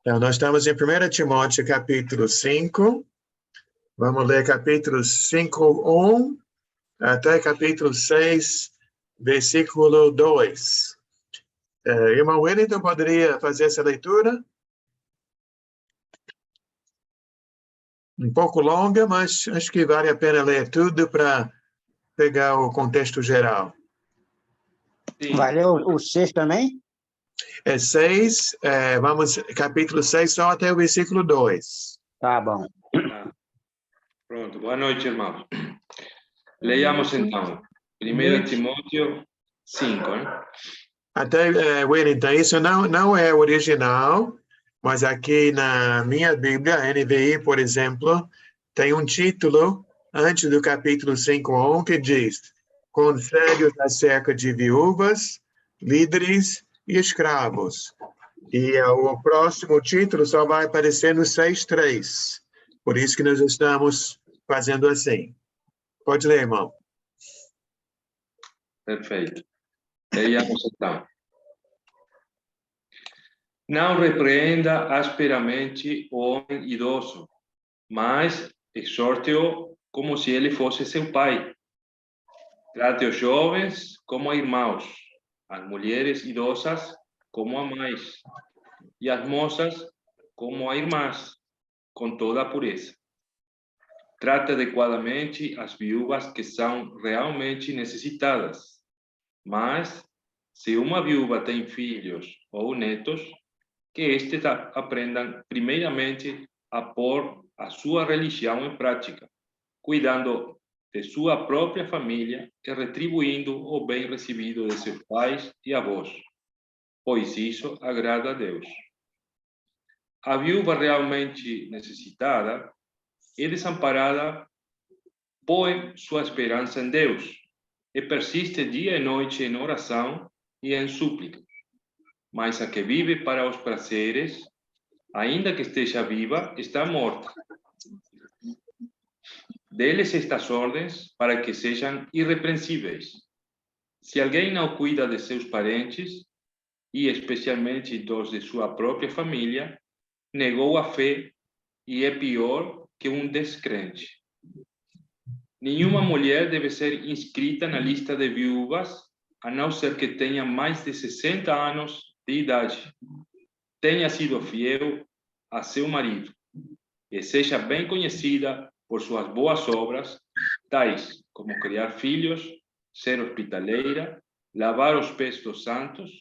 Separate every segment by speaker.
Speaker 1: Então, nós estamos em 1 Timóteo, capítulo 5. Vamos ler capítulos 5, 1, até capítulo 6, versículo 2. Irmão Wellington, poderia fazer essa leitura? Um pouco longa, mas acho que vale a pena ler tudo para pegar o contexto geral.
Speaker 2: Sim.
Speaker 3: Valeu o 6 também?
Speaker 1: 6, vamos, capítulo 6, só até o versículo 2.
Speaker 3: Tá bom.
Speaker 2: Pronto, boa noite, irmãos. Leiamos então, 1 Timóteo 5, hein?
Speaker 1: Até, Wellington, isso não é original, mas aqui na minha Bíblia, NVI, por exemplo, tem um título antes do capítulo 5:1 que diz: Conselhos acerca de viúvas, líderes e escravos. E o próximo título só vai aparecer no 6:3. Por isso que nós estamos fazendo assim. Pode ler, irmão.
Speaker 2: Perfeito. Leiamos então. Não repreenda asperamente o homem idoso, mas exorte-o como se ele fosse seu pai. Trate os jovens como a irmãos, as mulheres idosas como a mães, e as moças como a irmãs, com toda a pureza. Trate adequadamente as viúvas que são realmente necessitadas. Mas, se uma viúva tem filhos ou netos, que estes aprendam primeiramente a pôr a sua religião em prática, cuidando de sua própria família e retribuindo o bem recebido de seus pais e avós, pois isso agrada a Deus. A viúva realmente necessitada e desamparada põe sua esperança em Deus e persiste dia e noite em oração e em súplica. Mas a que vive para os prazeres, ainda que esteja viva, está morta. Deles estas ordens para que sejam irrepreensíveis. Se alguém não cuida de seus parentes, e especialmente dos de sua própria família, negou a fé e é pior que um descrente. Nenhuma mulher deve ser inscrita na lista de viúvas, a não ser que tenha mais de 60 anos de idade, tenha sido fiel a seu marido e seja bem conhecida por suas boas obras, tais como criar filhos, ser hospitaleira, lavar os pés dos santos,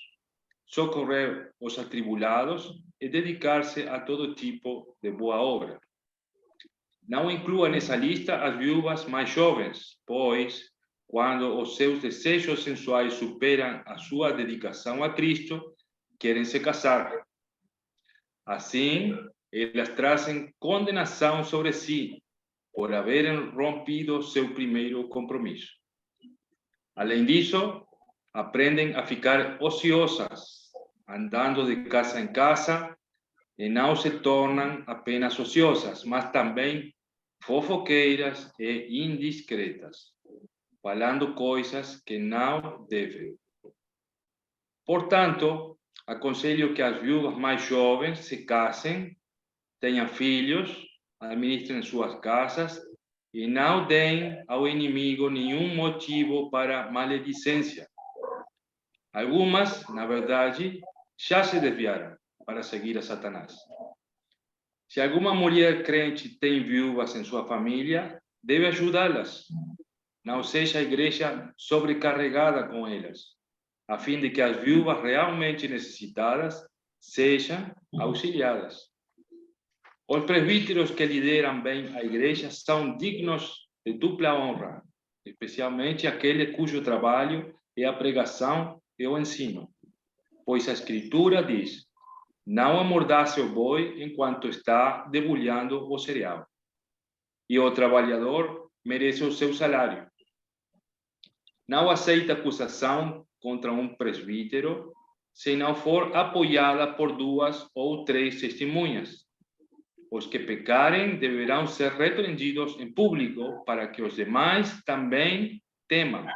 Speaker 2: socorrer os atribulados e dedicar-se a todo tipo de boa obra. Não inclua nessa lista as viúvas mais jovens, pois, quando os seus desejos sensuais superam a sua dedicação a Cristo, querem se casar. Assim, elas trazem condenação sobre si, por haverem rompido seu primeiro compromisso. Além disso, aprendem a ficar ociosas, andando de casa em casa, e não se tornam apenas ociosas, mas também fofoqueiras e indiscretas, falando coisas que não devem. Portanto, aconselho que as viúvas mais jovens se casem, tenham filhos, administrem suas casas e não deem ao inimigo nenhum motivo para maledicência. Algumas, na verdade, já se desviaram para seguir a Satanás. Se alguma mulher crente tem viúvas em sua família, deve ajudá-las. Não seja a igreja sobrecarregada com elas, a fim de que as viúvas realmente necessitadas sejam auxiliadas. Os presbíteros que lideram bem a igreja são dignos de dupla honra, especialmente aquele cujo trabalho é a pregação e o ensino. Pois a Escritura diz: não amordace o boi enquanto está debulhando o cereal. E o trabalhador merece o seu salário. Não aceita acusação contra um presbítero se não for apoiada por 2 ou 3 testemunhas. Os que pecarem deverão ser repreendidos em público para que os demais também temam.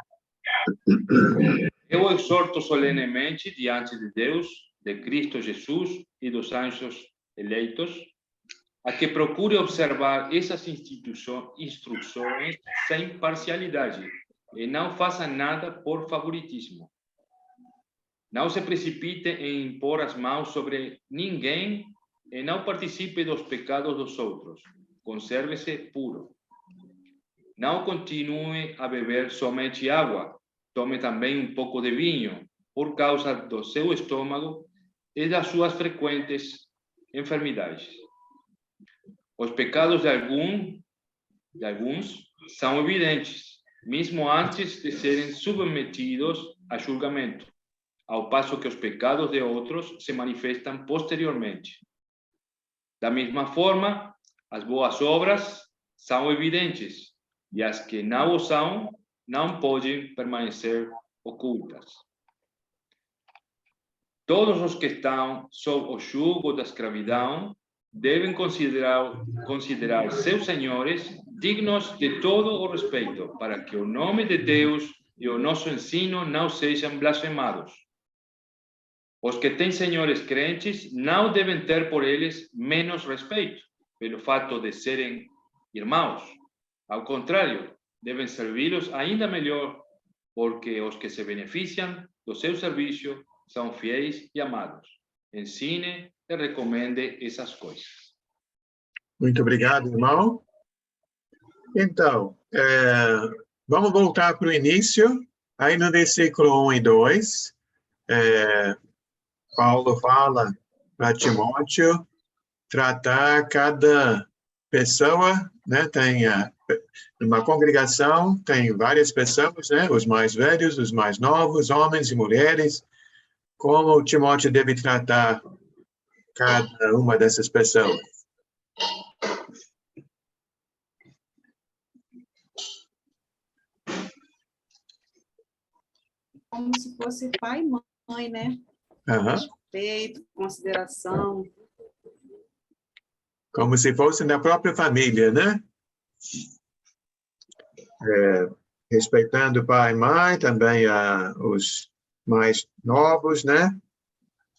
Speaker 2: Eu exorto solenemente diante de Deus, de Cristo Jesus e dos anjos eleitos, a que procure observar essas instruções sem parcialidade e não faça nada por favoritismo. Não se precipite em impor as mãos sobre ninguém e não participe dos pecados dos outros. Conserve-se puro. Não continue a beber somente água. Tome também pouco de vinho, por causa do seu estômago e das suas frequentes enfermidades. Os pecados de alguns são evidentes, mesmo antes de serem submetidos a julgamento, ao passo que os pecados de outros se manifestam posteriormente. Da mesma forma, as boas obras são evidentes, e as que não o são não podem permanecer ocultas. Todos os que estão sob o jugo da escravidão devem considerar seus senhores dignos de todo o respeito, para que o nome de Deus e o nosso ensino não sejam blasfemados. Os que têm senhores crentes não devem ter por eles menos respeito, pelo fato de serem irmãos. Ao contrário, devem servi-los ainda melhor, porque os que se beneficiam do seu serviço são fiéis e amados. Ensine e recomende essas coisas.
Speaker 1: Muito obrigado, irmão. Então, vamos voltar para o início. Aí no versículo 1 e 2, Paulo fala para Timóteo tratar cada pessoa, né? Tem uma congregação, tem várias pessoas, né? Os mais velhos, os mais novos, homens e mulheres. Como Timóteo deve tratar cada uma dessas pessoas?
Speaker 3: Como se fosse pai e mãe, né?
Speaker 1: Uhum.
Speaker 3: Respeito, consideração.
Speaker 1: Como se fosse na própria família, né? Respeitando pai e mãe, também os mais novos, né?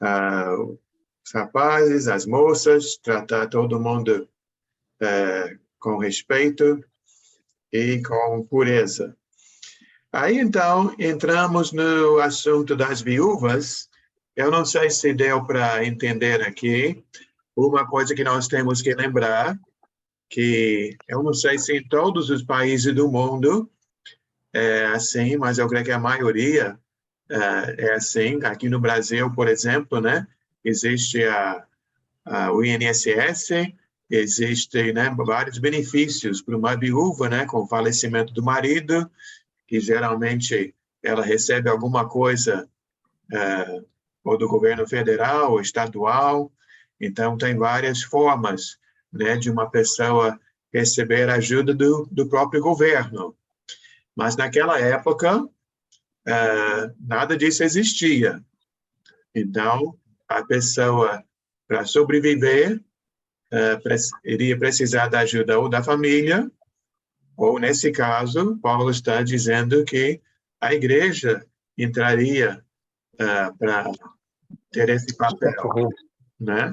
Speaker 1: Os rapazes, as moças, tratar todo mundo com respeito e com pureza. Aí, então, entramos no assunto das viúvas. Eu não sei se deu para entender aqui. Uma coisa que nós temos que lembrar, que eu não sei se em todos os países do mundo é assim, mas eu creio que a maioria é assim. Aqui no Brasil, por exemplo, né, existe o INSS, existem, né, vários benefícios para uma viúva, né, com o falecimento do marido, que geralmente ela recebe alguma coisa ou do governo federal ou estadual. Então, tem várias formas, né, de uma pessoa receber ajuda do próprio governo. Mas naquela época, nada disso existia. Então, a pessoa, para sobreviver, iria precisar da ajuda ou da família, ou, nesse caso, Paulo está dizendo que a igreja entraria para ter esse papel, né?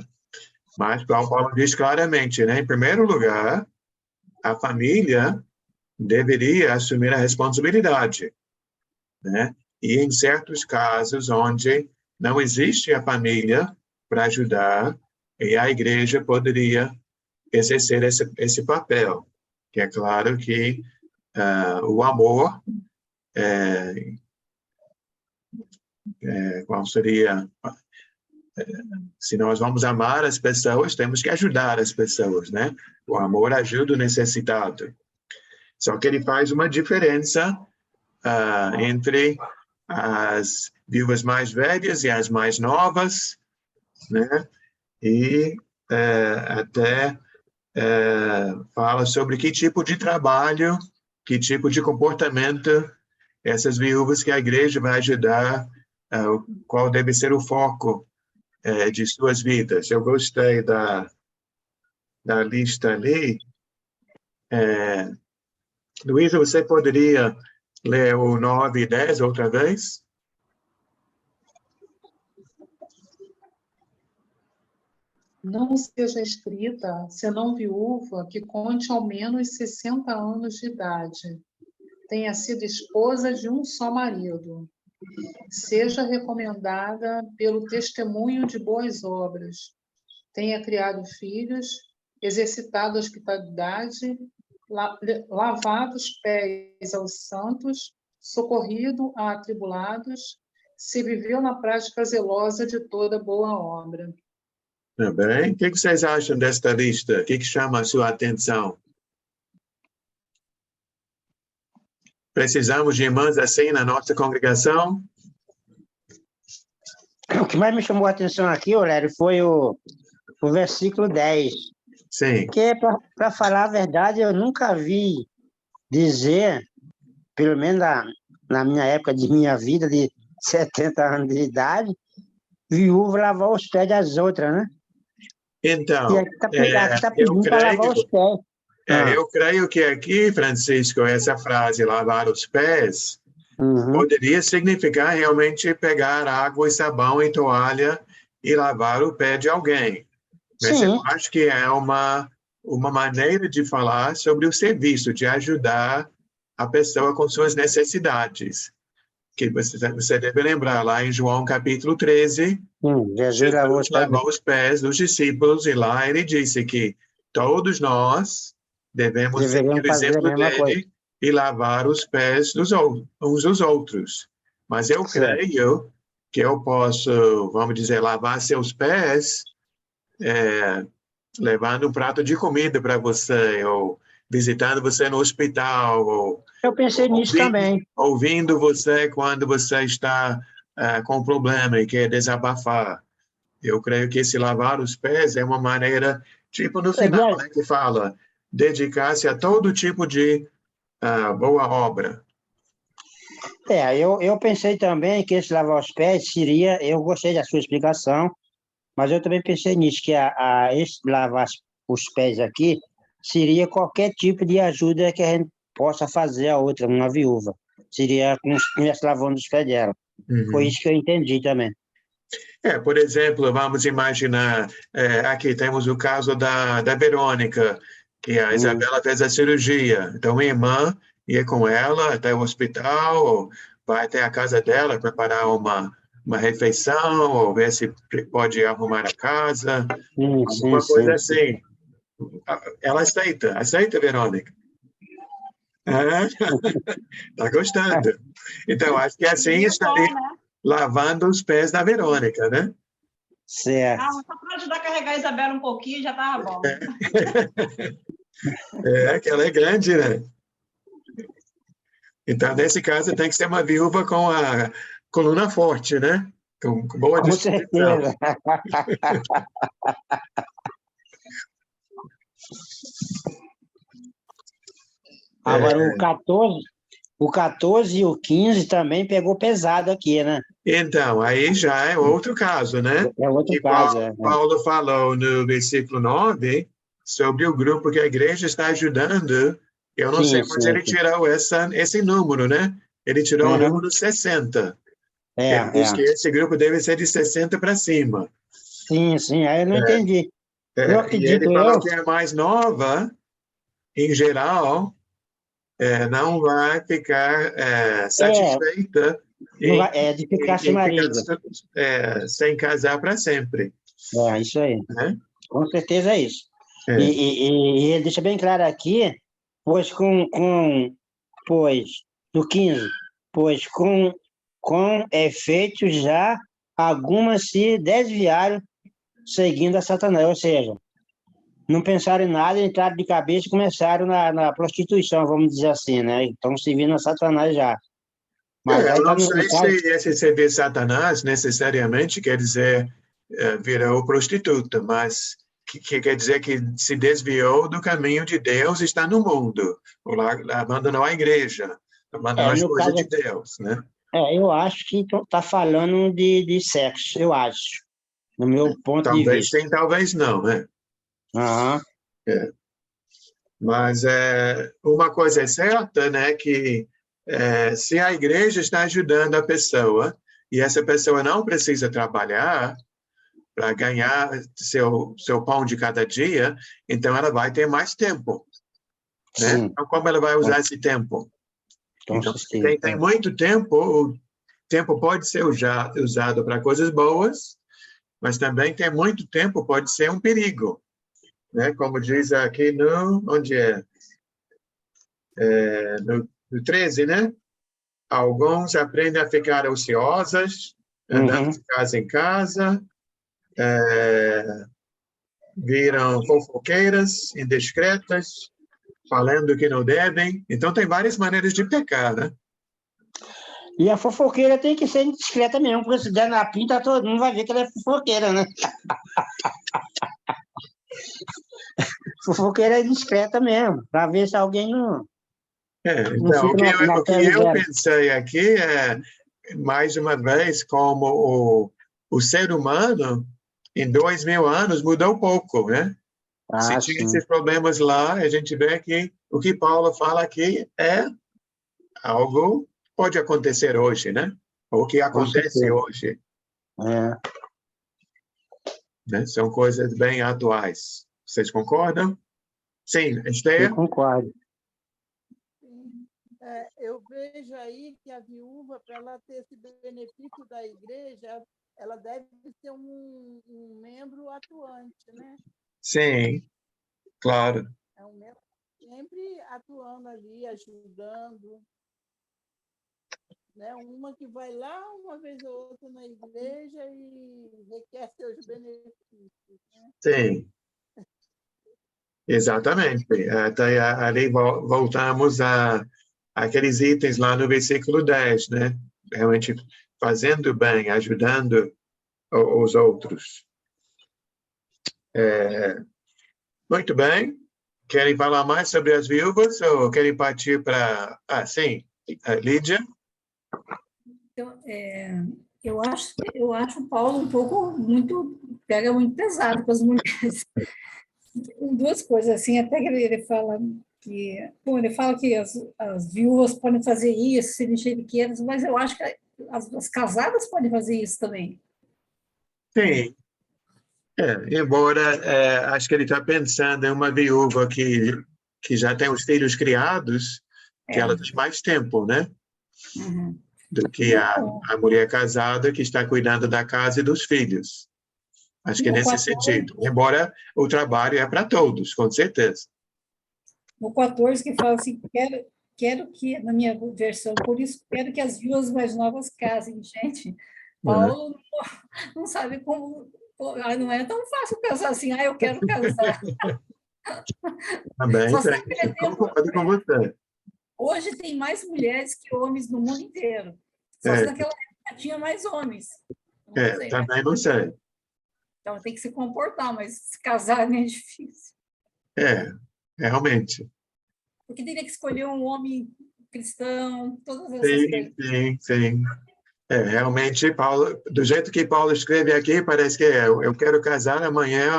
Speaker 1: Mas Paulo diz claramente, né? Em primeiro lugar, a família deveria assumir a responsabilidade, né? E em certos casos onde não existe a família para ajudar, e a igreja poderia exercer esse papel. Que é claro que o amor, qual seria? Se nós vamos amar as pessoas, temos que ajudar as pessoas, né? O amor ajuda o necessitado. Só que ele faz uma diferença entre as viúvas mais velhas e as mais novas, né? E até fala sobre que tipo de trabalho, que tipo de comportamento essas viúvas que a igreja vai ajudar, qual deve ser o foco de suas vidas. Eu gostei da lista ali. Luísa, você poderia ler o 9 e 10 outra vez?
Speaker 4: não seja escrita, senão viúva, que conte ao menos 60 anos de idade, tenha sido esposa de um só marido, seja recomendada pelo testemunho de boas obras, tenha criado filhos, exercitado a hospitalidade, lavado os pés aos santos, socorrido a atribulados, se viveu na prática zelosa de toda boa obra.
Speaker 1: Tá bem? O que vocês acham desta lista? O que chama a sua atenção? Precisamos de irmãs assim na nossa congregação?
Speaker 5: O que mais me chamou a atenção aqui, Aurélia, foi o versículo 10.
Speaker 1: Sim.
Speaker 5: Porque, para falar a verdade, eu nunca vi dizer, pelo menos na minha época de minha vida, de 70 anos de idade, viúva lavar os pés das outras, né?
Speaker 1: Então,
Speaker 5: E aqui tá pedindo para lavar os pés.
Speaker 1: Eu creio que aqui, Francisco, essa frase, lavar os pés, poderia significar realmente pegar água e sabão e toalha e lavar o pé de alguém. Mas
Speaker 5: Sim.
Speaker 1: eu acho que é uma maneira de falar sobre o serviço, de ajudar a pessoa com suas necessidades. Que você deve lembrar lá em João capítulo 13,
Speaker 5: Jesus
Speaker 1: lavou os pés dos discípulos e lá ele disse que todos nós devemos seguir o exemplo dele e lavar os pés uns dos outros. Mas eu creio que eu posso, vamos dizer, lavar seus pés levando um prato de comida para você, ou visitando você no hospital, ou
Speaker 5: eu pensei nisso também.
Speaker 1: Ouvindo você quando você está com problema e quer desabafar. Eu creio que esse lavar os pés é uma maneira, tipo no final, né, que fala, dedicar-se a todo tipo de boa obra.
Speaker 5: Eu pensei também que esse lavar os pés seria, eu gostei da sua explicação, mas eu também pensei nisso, que esse lavar os pés aqui seria qualquer tipo de ajuda que a gente possa fazer a outra, uma viúva. Seria como se estivesse lavando os pés dela. Foi isso que eu entendi também.
Speaker 1: Por exemplo, vamos imaginar, aqui temos o caso da Verônica, que a Isabela fez a cirurgia. Então, a irmã ia com ela até o hospital, ou vai até a casa dela preparar uma refeição, ou ver se pode arrumar a casa, alguma coisa assim. Ela aceita, Verônica? Tá gostando. Então, acho que assim estaria lavando os pés da Verônica, né?
Speaker 5: Certo.
Speaker 3: Só para ajudar a carregar a Isabela um pouquinho, já estava bom.
Speaker 1: Que ela é grande, né? Então, nesse caso, tem que ser uma viúva com a coluna forte, né? Com boa disposição.
Speaker 5: Com certeza. Agora, o 14 e o 15 também pegou pesado aqui, né?
Speaker 1: Então, aí já é outro caso, né?
Speaker 5: É outro caso.
Speaker 1: Paulo falou no versículo 9 sobre o grupo que a igreja está ajudando. Eu não sei, mas ele tirou esse número, né? Ele tirou o número 60. Ele diz que esse grupo deve ser de 60 para cima.
Speaker 5: Sim, aí eu não entendi.
Speaker 1: E ele falou que a mais nova, em geral, não vai ficar satisfeita
Speaker 5: de ficar sem marido.
Speaker 1: Sem casar para sempre.
Speaker 5: Isso aí.
Speaker 1: Né?
Speaker 5: Com certeza é isso. E ele deixa bem claro aqui, pois no 15, pois com efeito já algumas se desviaram seguindo a Satanás, ou seja, não pensaram em nada, entraram de cabeça e começaram na prostituição, vamos dizer assim, né? Estão servindo a Satanás já.
Speaker 1: Mas eu não sei se esse servir Satanás necessariamente quer dizer virou prostituta, mas que quer dizer que se desviou do caminho de Deus e está no mundo, ou lá abandonou a igreja, abandonou as coisas de Deus, né?
Speaker 5: Eu acho que está falando de sexo, eu acho, no meu ponto de vista.
Speaker 1: Talvez sim, talvez não, né? Mas uma coisa é certa, né, que se a igreja está ajudando a pessoa e essa pessoa não precisa trabalhar, para ganhar seu pão de cada dia, então ela vai ter mais tempo, né?
Speaker 5: Sim,
Speaker 1: Então, como ela vai usar esse tempo?
Speaker 5: com
Speaker 1: Então, se
Speaker 5: certeza.
Speaker 1: tem muito tempo, o tempo pode ser usado para coisas boas, mas também tem muito tempo, pode ser um perigo, né? Como diz aqui onde é? No 13, né? Alguns aprendem a ficar ociosas, andando de casa em casa, viram fofoqueiras, indiscretas, falando que não devem. Então, tem várias maneiras de pecar, né?
Speaker 5: E a fofoqueira tem que ser discreta mesmo, porque se der na pinta, todo mundo vai ver que ela é fofoqueira, né? Fofoqueira é discreta mesmo, para ver se alguém não
Speaker 1: Então,
Speaker 5: fica
Speaker 1: o que
Speaker 5: naquela
Speaker 1: eu
Speaker 5: dela.
Speaker 1: pensei aqui é, mais uma vez, como o ser humano, em 2000 anos, mudou pouco, né? Se
Speaker 5: Ah,
Speaker 1: tinha
Speaker 5: sim,
Speaker 1: esses problemas lá, a gente vê que o que Paulo fala aqui é algo que pode acontecer hoje, né? O que
Speaker 5: com
Speaker 1: acontece
Speaker 5: certeza.
Speaker 1: hoje,
Speaker 5: É,
Speaker 1: né? São coisas bem atuais. Vocês concordam? Sim,
Speaker 5: eu
Speaker 1: Esther?
Speaker 5: concordo.
Speaker 6: Sim. Eu vejo aí que a viúva, para ela ter esse benefício da igreja, ela deve ser um membro atuante, né?
Speaker 1: Sim, claro.
Speaker 6: É um membro sempre atuando ali, ajudando, né? Uma que vai lá uma vez ou outra na igreja e requer seus benefícios, né?
Speaker 1: Sim, exatamente. Até ali voltamos àqueles itens lá no versículo 10, né? Realmente fazendo bem, ajudando os outros. Muito bem. Querem falar mais sobre as viúvas ou querem partir para... Ah, sim, Lídia?
Speaker 7: Então, eu acho o Paulo um pouco pega muito pesado com as mulheres. Duas coisas assim, até que ele fala ele fala que as viúvas podem fazer isso, serem cheriqueiras, mas eu acho que as casadas podem fazer isso também.
Speaker 1: Sim. Embora acho que ele está pensando em uma viúva que já tem os filhos criados, que ela tem mais tempo, né?
Speaker 7: Uhum.
Speaker 1: Do que a mulher casada que está cuidando da casa e dos filhos. Acho que
Speaker 7: No
Speaker 1: nesse
Speaker 7: 14,
Speaker 1: sentido. Embora o trabalho é para todos, com certeza.
Speaker 7: no 14 que fala assim, quero que, na minha versão, por isso quero que as viúvas mais novas casem. Gente, Paulo não sabe como... Não é tão fácil pensar assim, eu quero casar.
Speaker 1: Também
Speaker 7: Só se
Speaker 1: tem.
Speaker 7: naquele
Speaker 1: Eu
Speaker 7: tempo,
Speaker 1: concordo com você.
Speaker 7: hoje tem mais mulheres que homens no mundo inteiro. Só se
Speaker 1: É,
Speaker 7: naquela época tinha mais homens. Não sei, né?
Speaker 1: também não sei.
Speaker 7: Então tem que se comportar, mas se casar é difícil.
Speaker 1: Realmente.
Speaker 7: Porque teria que escolher um homem cristão, todas essas
Speaker 1: Sim,
Speaker 7: coisas.
Speaker 1: sim, sim. Realmente, Paulo, do jeito que Paulo escreve aqui, parece que eu quero casar amanhã,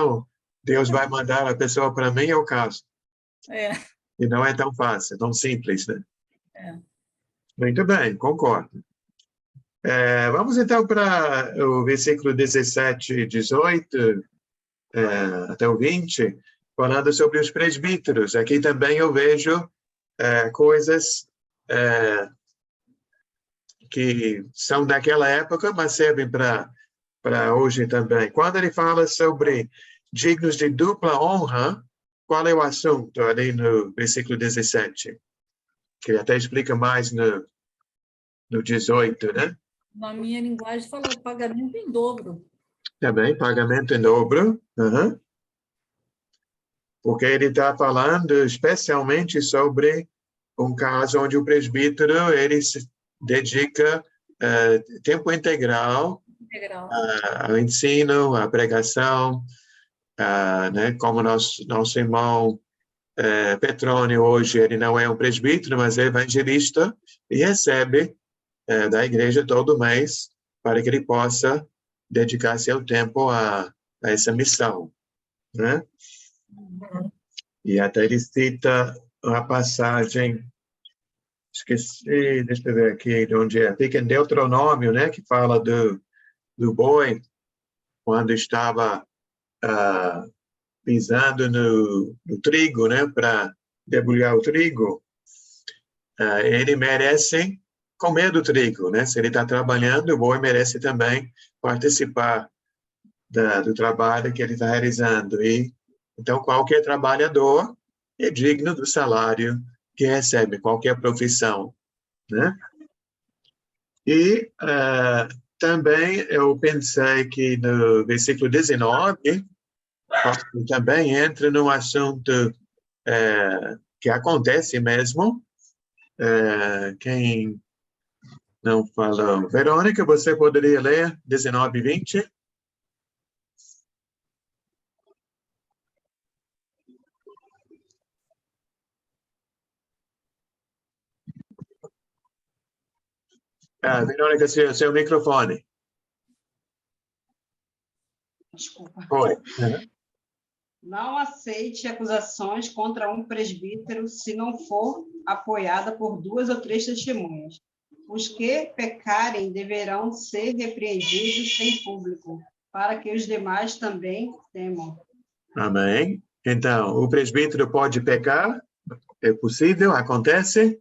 Speaker 1: Deus vai mandar a pessoa para mim e eu caso.
Speaker 7: É,
Speaker 1: E não é tão fácil, tão simples, né?
Speaker 7: é.
Speaker 1: Muito bem, concordo. Vamos então para o versículo 17, 18, até o 20, falando sobre os presbíteros. Aqui também eu vejo coisas que são daquela época, mas servem para hoje também. Quando ele fala sobre dignos de dupla honra, qual é o assunto ali no versículo 17? Que ele até explica mais no 18, né?
Speaker 7: Na minha linguagem fala pagamento em dobro.
Speaker 1: Também, pagamento em dobro. Uhum. Porque ele está falando especialmente sobre um caso onde o presbítero ele se dedica tempo integral ao ensino, à pregação, né? Como nosso irmão Petrônio hoje, ele não é um presbítero, mas é evangelista e recebe da igreja todo mês para que ele possa dedicar seu tempo a essa missão, né? E até ele cita uma passagem, esqueci, deixa eu ver aqui de onde é, fica em Deuteronômio, né, que fala do boi, quando estava pisando no trigo, né, para debulhar o trigo, ele merece comer do trigo, né? Se ele está trabalhando, o boi merece também participar do trabalho que ele está realizando. E então qualquer trabalhador é digno do salário que recebe, qualquer profissão, né? E também eu pensei que no versículo 19 também entra num assunto que acontece mesmo. Quem não falou? Verônica, você poderia ler 19 e 20? Verônica, seu microfone.
Speaker 3: Desculpa.
Speaker 1: Oi.
Speaker 3: Não aceite acusações contra um presbítero se não for apoiada por 2 ou 3 testemunhas. Os que pecarem deverão ser repreendidos em público, para que os demais também temam.
Speaker 1: Amém. Então, o presbítero pode pecar? É possível? Acontece?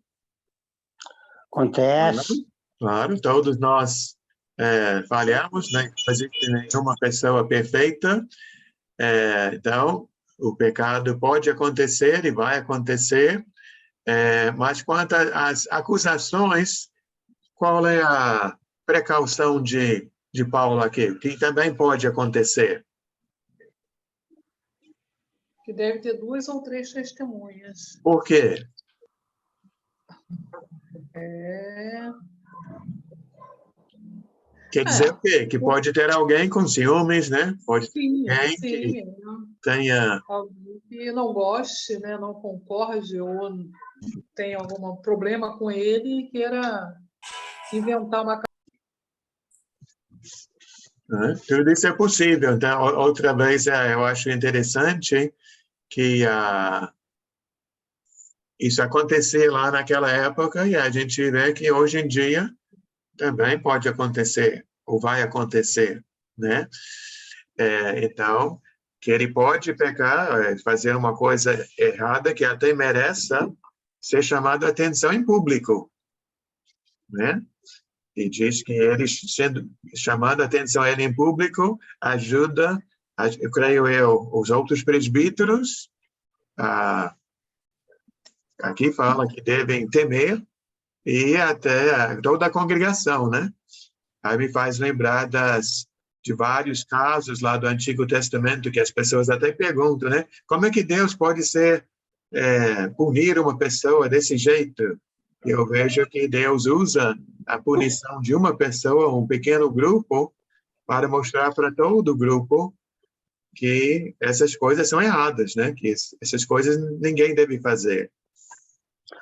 Speaker 5: Acontece.
Speaker 1: Claro, todos nós falhamos, né? Não existe nenhuma pessoa perfeita. Então, o pecado pode acontecer e vai acontecer. Mas quanto às acusações, qual é a precaução de Paulo aqui? Que também pode acontecer.
Speaker 4: Que deve ter 2 ou 3 testemunhas.
Speaker 1: Por quê? Quer dizer o quê? Que pode ter alguém com ciúmes, né? Pode ter alguém que tenha...
Speaker 4: Alguém que não goste, né? Não concorde ou tenha algum problema com ele e queira inventar uma...
Speaker 1: Tudo isso é possível. Então, outra vez, eu acho interessante que isso acontecia lá naquela época e a gente vê que hoje em dia também pode acontecer, ou vai acontecer, né? Então, que ele pode pecar, fazer uma coisa errada que até mereça ser chamado a atenção em público, né? E diz que ele, chamando a atenção a ele em público, ajuda, eu creio os outros presbíteros, aqui fala que devem temer, e até toda a congregação, né? Aí me faz lembrar de vários casos lá do Antigo Testamento que as pessoas até perguntam, né? Como é que Deus pode punir uma pessoa desse jeito? Eu vejo que Deus usa a punição de uma pessoa, um pequeno grupo, para mostrar para todo o grupo que essas coisas são erradas, né? Que essas coisas ninguém deve fazer.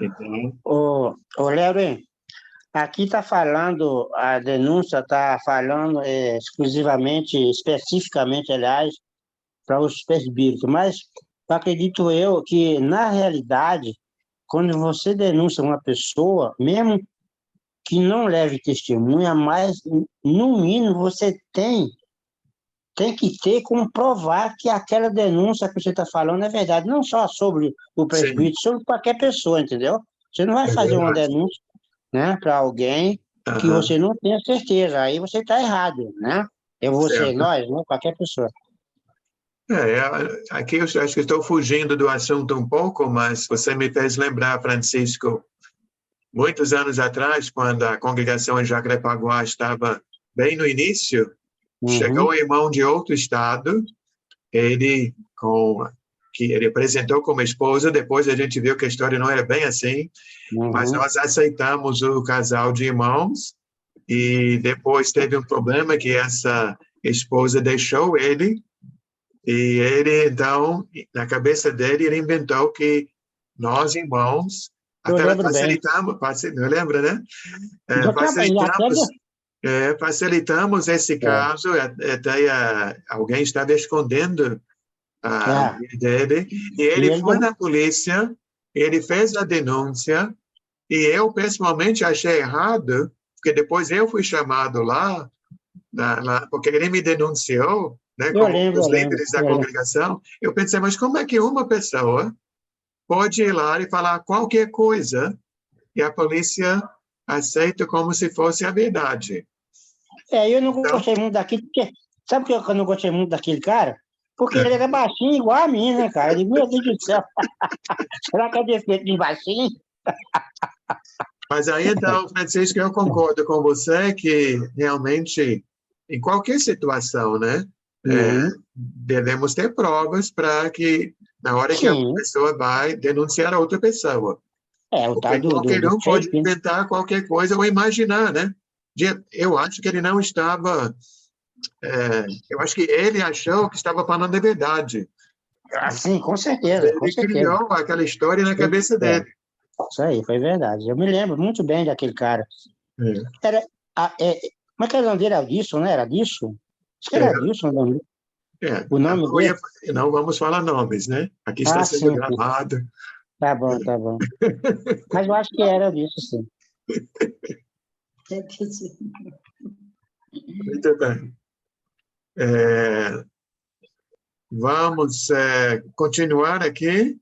Speaker 1: Então...
Speaker 5: Léo, aqui está falando, a denúncia está falando exclusivamente, especificamente, aliás, para os presbíteros, mas acredito eu que, na realidade, quando você denuncia uma pessoa, mesmo que não leve testemunha, mas, no mínimo, você tem que ter como provar que aquela denúncia que você está falando é verdade, não só sobre o presbítero, sobre qualquer pessoa, entendeu? Você não vai fazer uma denúncia, né, para alguém que você não tenha certeza, aí você está errado, né? Nós, né, qualquer pessoa.
Speaker 1: Aqui eu acho que estou fugindo do assunto um pouco, mas você me fez lembrar, Francisco, muitos anos atrás, quando a congregação em Jacarepaguá estava bem no início, chegou um irmão de outro estado, que ele apresentou como esposa, depois a gente viu que a história não era bem assim, mas nós aceitamos o casal de irmãos, e depois teve um problema que essa esposa deixou ele, e ele, então, na cabeça dele, ele inventou que nós, irmãos, até facilitamos, não lembra, né? Facilitamos esse caso, até alguém estava escondendo a vida dele, e ele foi na polícia, ele fez a denúncia, e eu, pessoalmente, achei errado, porque depois eu fui chamado lá, porque ele me denunciou, né,
Speaker 5: Eu
Speaker 1: como um
Speaker 5: lembro,
Speaker 1: dos
Speaker 5: eu lembro,
Speaker 1: líderes da
Speaker 5: eu lembro.
Speaker 1: congregação. Eu pensei, mas como é que uma pessoa pode ir lá e falar qualquer coisa e a polícia aceita como se fosse a verdade?
Speaker 5: Eu não
Speaker 1: Então,
Speaker 5: gostei muito daquele, porque, sabe por que eu não gostei muito daquele cara? Porque ele era baixinho igual a mim, né, cara? Eu digo, meu Deus do céu, será que é defeito de baixinho?
Speaker 1: mas aí, então, Francisco, eu concordo com você que realmente, em qualquer situação, né,
Speaker 5: Uhum.
Speaker 1: devemos ter provas para que, na hora que a
Speaker 5: Sim,
Speaker 1: pessoa vai denunciar a outra pessoa,
Speaker 5: o tal
Speaker 1: porque qualquer
Speaker 5: do
Speaker 1: um pode
Speaker 5: fake, né?
Speaker 1: inventar qualquer coisa ou imaginar, né? Eu acho que ele não estava, eu acho que ele achou que estava falando a verdade.
Speaker 5: Ah, sim, com certeza, com
Speaker 1: Ele
Speaker 5: certeza.
Speaker 1: criou aquela história na cabeça
Speaker 5: É,
Speaker 1: dele.
Speaker 5: isso aí, foi verdade. Eu me lembro muito bem daquele cara.
Speaker 1: É.
Speaker 5: Era, como é que era o nome dele? Adilson, né? Era Adilson? Acho que era
Speaker 1: É.
Speaker 5: Adilson
Speaker 1: É,
Speaker 5: o nome dele.
Speaker 1: não vamos falar nomes, né? Aqui está
Speaker 5: Ah,
Speaker 1: sendo
Speaker 5: sim, sim.
Speaker 1: gravado.
Speaker 5: Tá bom, tá bom. Mas eu acho que era disso, sim.
Speaker 1: Muito bem. Vamos continuar aqui.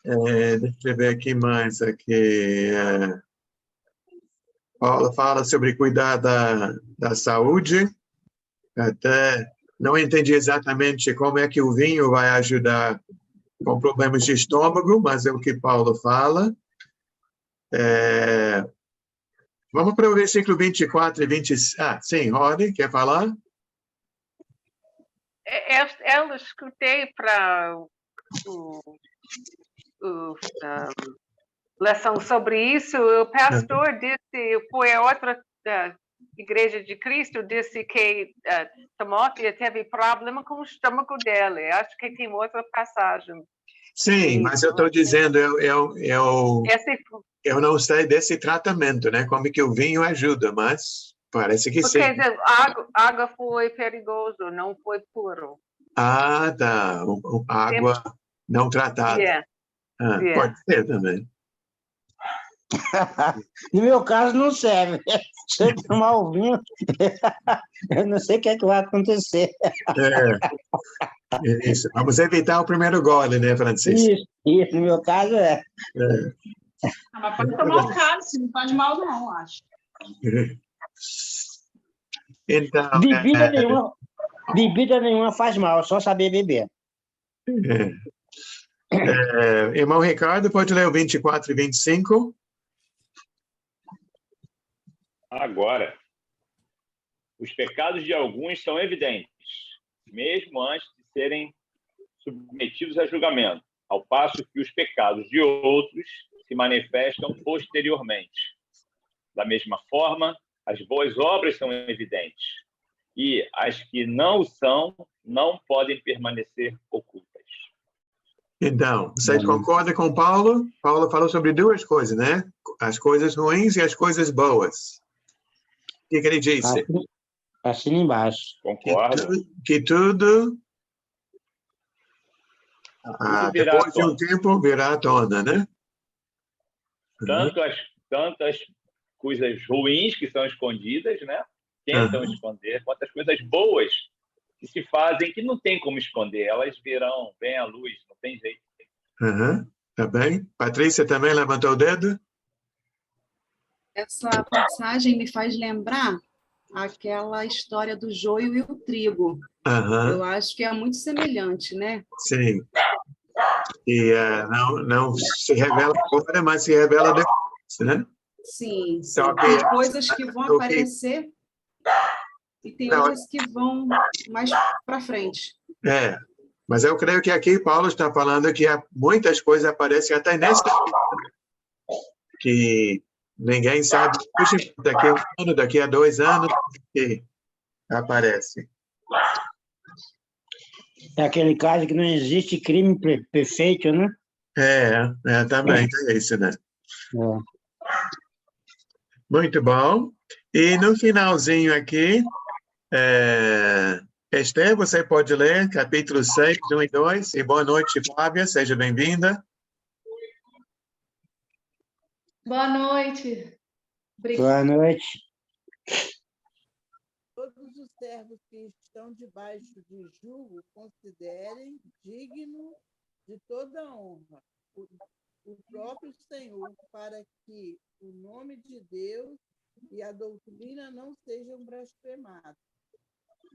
Speaker 1: Deixa eu ver aqui mais. Aqui. Paulo fala sobre cuidar da saúde. Até não entendi exatamente como é que o vinho vai ajudar com problemas de estômago, mas é o que Paulo fala. Vamos para o versículo 24 e 25. Ah, sim, Rony, quer falar?
Speaker 8: Eu escutei para lição sobre isso. O pastor disse, foi a outra Igreja de Cristo, disse que Timóteo teve problema com o estômago dele. Acho que tem outra passagem.
Speaker 1: Sim, mas eu estou dizendo, eu não sei desse tratamento, né? Como que o vinho ajuda, mas parece que sim.
Speaker 8: Porque a água foi perigoso, não foi puro.
Speaker 1: Ah, tá. Água não tratada.
Speaker 8: Yeah.
Speaker 1: Pode ser também.
Speaker 5: No meu caso, não serve. Se eu tomar o vinho, eu não sei o que é que vai acontecer.
Speaker 1: Isso. Vamos evitar o primeiro gole, né, Francisco?
Speaker 5: Isso, no meu caso é.
Speaker 3: Mas pode tomar um cálice, não faz mal, não, acho.
Speaker 1: Então,
Speaker 5: Bebida nenhuma faz mal, só saber beber.
Speaker 1: Irmão Ricardo, pode ler o 24 e 25?
Speaker 9: Agora, os pecados de alguns são evidentes, mesmo antes de serem submetidos a julgamento, ao passo que os pecados de outros se manifestam posteriormente. Da mesma forma, as boas obras são evidentes, e as que não o são não podem permanecer ocultas.
Speaker 1: Então, vocês concordam com Paulo? Paulo falou sobre duas coisas, né? As coisas ruins e as coisas boas. O que ele disse?
Speaker 5: Assina embaixo.
Speaker 9: Concordo.
Speaker 1: Que tudo depois de um tempo virá à tona, né?
Speaker 9: Tanto as coisas ruins que são escondidas, né? Tentam esconder, quanto as coisas boas que se fazem, que não tem como esconder. Elas vêm à luz, não tem jeito.
Speaker 1: Tá bem. Patrícia também levantou o dedo?
Speaker 10: Essa passagem me faz lembrar aquela história do joio e o trigo. Eu acho que é muito semelhante, né?
Speaker 1: Sim. E não se revela agora, mas se revela depois, né?
Speaker 10: Sim, sim. Tem coisas que vão aparecer e tem outras que vão mais para frente.
Speaker 1: Mas eu creio que aqui Paulo está falando que muitas coisas aparecem até nessa que ninguém sabe daqui a um ano, daqui a 2 anos, que aparece.
Speaker 5: É aquele caso que não existe crime perfeito, né?
Speaker 1: Também é isso, né? Muito bom. E no finalzinho aqui, Esther, você pode ler capítulo 6, 1 e 2. E boa noite, Flávia, seja bem-vinda.
Speaker 11: Boa noite.
Speaker 5: Boa noite.
Speaker 6: servos que estão debaixo de jugo considerem digno de toda honra o próprio Senhor, para que o nome de Deus e a doutrina não sejam blasfemados.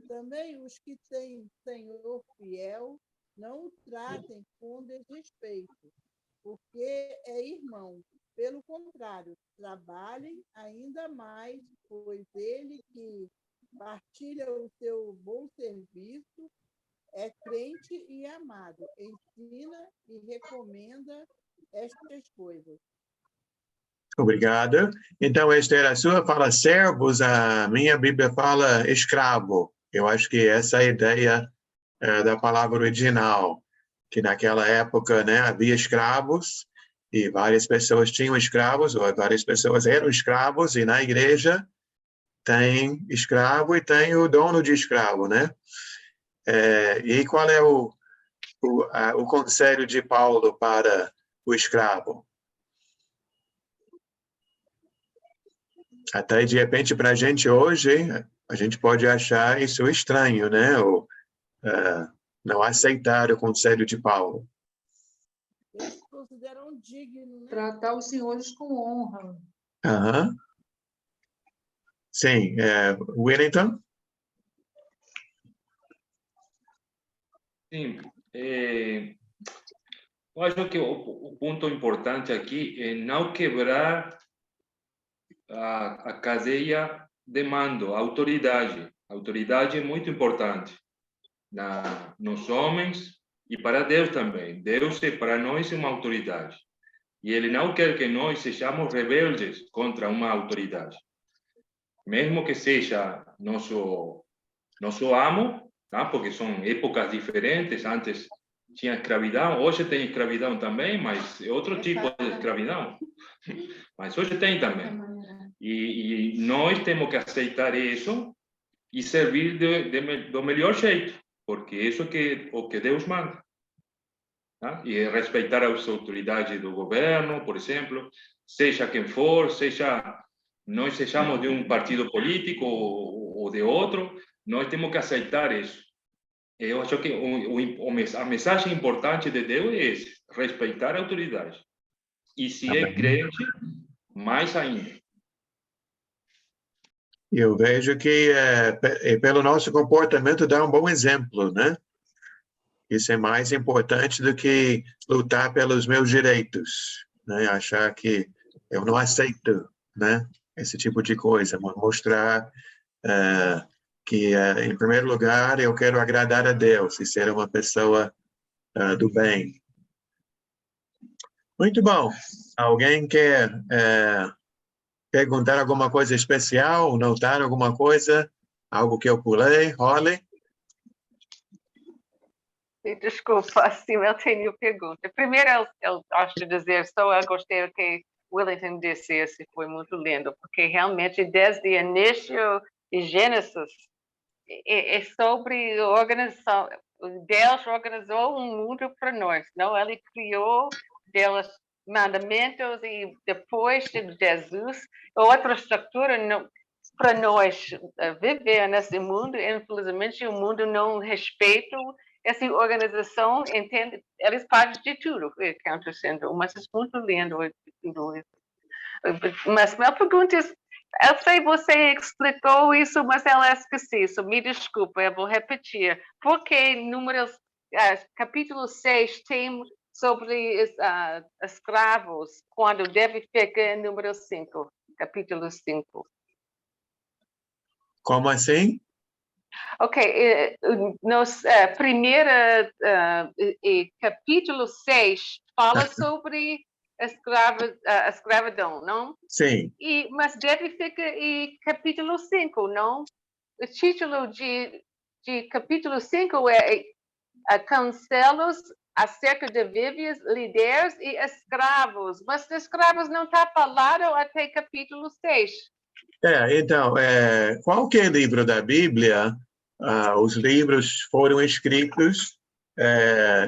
Speaker 6: Também os que têm Senhor fiel não o tratem com desrespeito, porque é irmão. Pelo contrário, trabalhem ainda mais, pois ele que partilha o seu bom serviço é crente e amado, ensina e recomenda estas coisas.
Speaker 1: Obrigado. Então, Esther, a sua fala servos, a minha Bíblia fala escravo. Eu acho que essa é a ideia da palavra original, que naquela época, né, havia escravos, e várias pessoas tinham escravos, ou várias pessoas eram escravos, e na igreja tem escravo e tem o dono de escravo, né? E qual é o conselho de Paulo para o escravo? Até, de repente, para a gente hoje, a gente pode achar isso estranho, né? Ou não aceitar o conselho de Paulo.
Speaker 6: Eles se consideram dignos, né?
Speaker 4: Tratar os senhores com honra.
Speaker 1: Aham. Sim. Wellington?
Speaker 2: Sim. Eu acho que o ponto importante aqui é não quebrar a cadeia de mando, a autoridade. A autoridade é muito importante nos homens e para Deus também. Deus, para nós, é uma autoridade. E Ele não quer que nós sejamos rebeldes contra uma autoridade. Mesmo que seja nosso amo, tá? Porque são épocas diferentes. Antes tinha escravidão, hoje tem escravidão também, mas é outro tipo de escravidão. Mas hoje tem também. E nós temos que aceitar isso e servir do melhor jeito, porque isso é o que Deus manda. Tá? E respeitar as autoridades do governo, por exemplo, seja quem for, nós sejamos de um partido político ou de outro, nós temos que aceitar isso. Eu acho que a mensagem importante de Deus é esse, respeitar a autoridade. E se é crente, mais ainda.
Speaker 1: Eu vejo que, pelo nosso comportamento, dá um bom exemplo, né? Isso é mais importante do que lutar pelos meus direitos, né? Achar que eu não aceito, né? Esse tipo de coisa. Mostrar que, em primeiro lugar, eu quero agradar a Deus e ser uma pessoa do bem. Muito bom. Alguém quer perguntar alguma coisa especial, notar alguma coisa, algo que eu pulei? Holly?
Speaker 8: Desculpa, assim, eu tenho pergunta. Primeiro, eu acho de dizer, só eu gostei do que Wellington disse, esse foi muito lindo, porque realmente, desde o início de Gênesis, é sobre organização. Deus organizou um mundo para nós, não? Ele criou pelos mandamentos e depois de Jesus, outra estrutura para nós viver nesse mundo. Infelizmente, o mundo não respeita essa organização, entende? Eles fazem de tudo que está acontecendo, mas é muito lindo tudo isso. Mas minha pergunta é, eu sei que você explicou isso, mas eu esqueci isso. Me desculpa, eu vou repetir. Por que capítulo 6 tem sobre escravos, quando deve ficar número 5, capítulo 5?
Speaker 1: Como assim?
Speaker 8: Ok, nos capítulo 6 fala sobre escravidão, não?
Speaker 1: Sim.
Speaker 8: Mas deve ficar em capítulo 5, não? O título de capítulo 5 é conselhos acerca de vives, líderes e escravos. Mas de escravos não está falado até capítulo 6.
Speaker 1: Então, qualquer livro da Bíblia, os livros foram escritos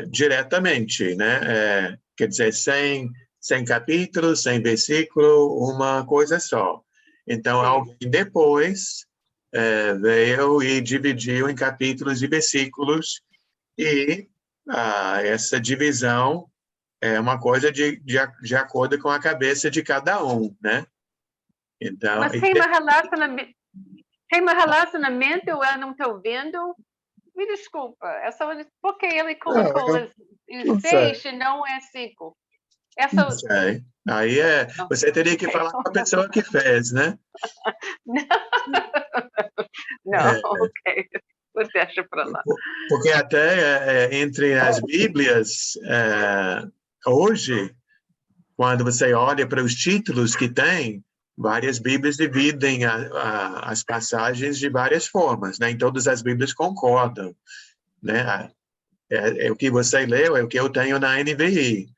Speaker 1: diretamente, né? Quer dizer, sem capítulos, sem versículo, uma coisa só. Então, alguém depois veio e dividiu em capítulos e versículos, e essa divisão é uma coisa de acordo com a cabeça de cada um, né? Então,
Speaker 8: Mas tem um relacionamento, eu não estou vendo. Me desculpa, porque ele colocou
Speaker 1: não sei.
Speaker 8: 6 e não é 5.
Speaker 1: Não sei. Aí você teria que falar com a pessoa que fez, né?
Speaker 8: Não, ok. Deixa para lá.
Speaker 1: Porque até entre as Bíblias, hoje, quando você olha para os títulos que tem, várias Bíblias dividem as passagens de várias formas, né? Em todas as Bíblias concordam, né? O que você leu é o que eu tenho na NVI.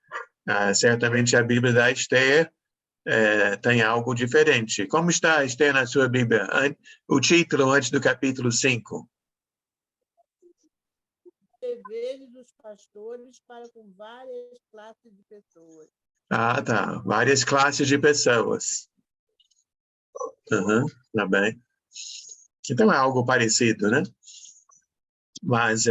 Speaker 1: Certamente a Bíblia da Esther tem algo diferente. Como está Esther na sua Bíblia? O título antes do capítulo 5.
Speaker 6: Deveres dos pastores para com várias classes de pessoas.
Speaker 1: Ah, tá. Várias classes de pessoas. Tá bem. Então é algo parecido, né? Mas